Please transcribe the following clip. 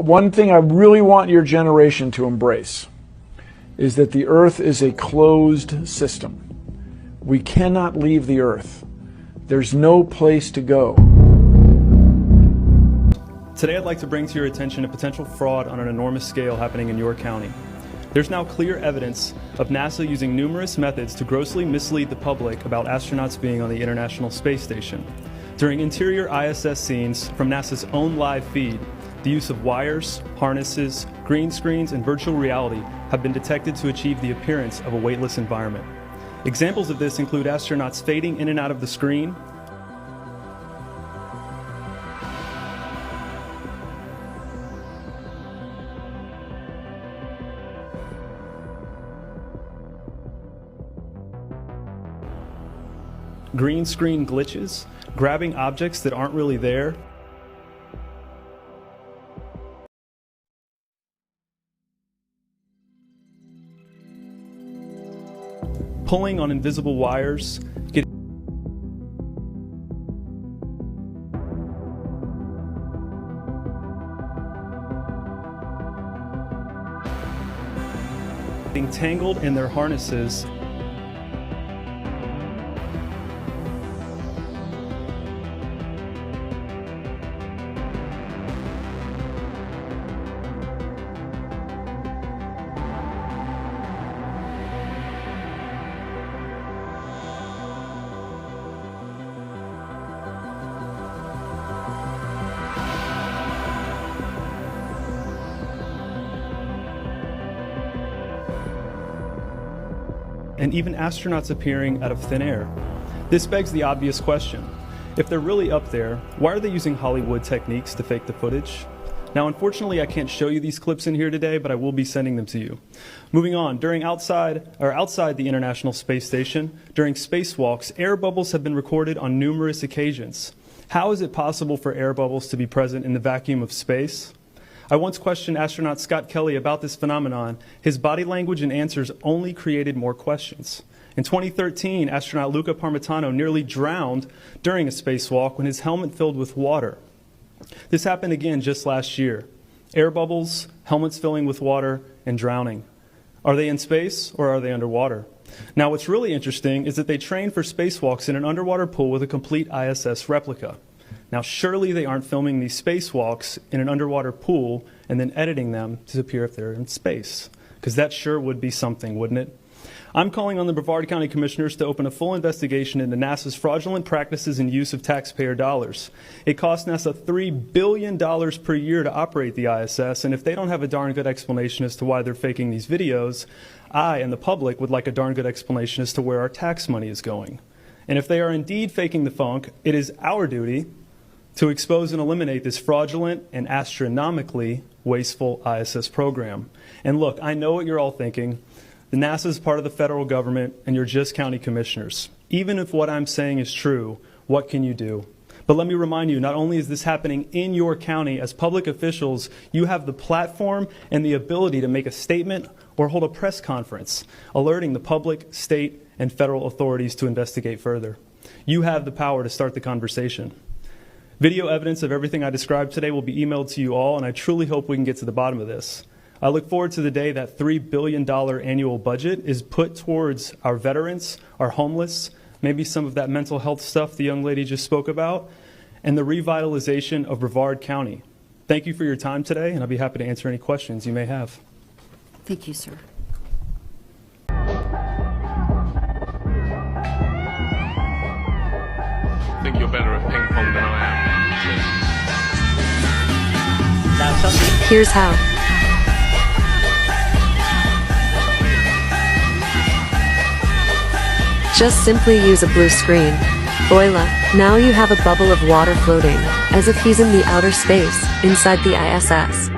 one thing I really want your generation to embrace is that the Earth is a closed system. We cannot leave the Earth. There's no place to go. Today I'd like to bring to your attention a potential fraud on an enormous scale happening in your county. There's now clear evidence of NASA using numerous methods to grossly mislead the public about astronauts being on the International Space Station. During interior ISS scenes from NASA's own live feed, the use of wires, harnesses, green screens, and virtual reality have been detected to achieve the appearance of a weightless environment. Examples of this include astronauts fading in and out of the screen, green screen glitches, grabbing objects that aren't really there, pulling on invisible wires, getting tangled in their harnesses, and even astronauts appearing out of thin air. This begs the obvious question. If they're really up there, why are they using Hollywood techniques to fake the footage? Now, unfortunately, I can't show you these clips in here today, but I will be sending them to you. Moving on, outside the International Space Station, during spacewalks, air bubbles have been recorded on numerous occasions. How is it possible for air bubbles to be present in the vacuum of space? I once questioned astronaut Scott Kelly about this phenomenon. His body language and answers only created more questions. In 2013, astronaut Luca Parmitano nearly drowned during a spacewalk when his helmet filled with water. This happened again just last year. Air bubbles, helmets filling with water, and drowning. Are they in space or are they underwater? Now, what's really interesting is that they trained for spacewalks in an underwater pool with a complete ISS replica. Now, surely they aren't filming these spacewalks in an underwater pool and then editing them to appear if they're in space, because that sure would be something, wouldn't it? I'm calling on the Brevard County Commissioners to open a full investigation into NASA's fraudulent practices and use of taxpayer dollars. It costs NASA $3 billion per year to operate the ISS, and if they don't have a darn good explanation as to why they're faking these videos, I and the public would like a darn good explanation as to where our tax money is going. And if they are indeed faking the funk, it is our duty to expose and eliminate this fraudulent and astronomically wasteful ISS program. And look, I know what you're all thinking. The NASA is part of the federal government, and you're just county commissioners. Even if what I'm saying is true, what can you do? But let me remind you, not only is this happening in your county, as public officials, you have the platform and the ability to make a statement or hold a press conference, alerting the public, state, and federal authorities to investigate further. You have the power to start the conversation. Video evidence of everything I described today will be emailed to you all, and I truly hope we can get to the bottom of this. I look forward to the day that $3 billion annual budget is put towards our veterans, our homeless, maybe some of that mental health stuff the young lady just spoke about, and the revitalization of Brevard County. Thank you for your time today, and I'll be happy to answer any questions you may have. Thank you, sir. I think you're better at ping pong than I am. Here's how. Just simply use a blue screen. Voila, now you have a bubble of water floating, as if he's in the outer space, inside the ISS.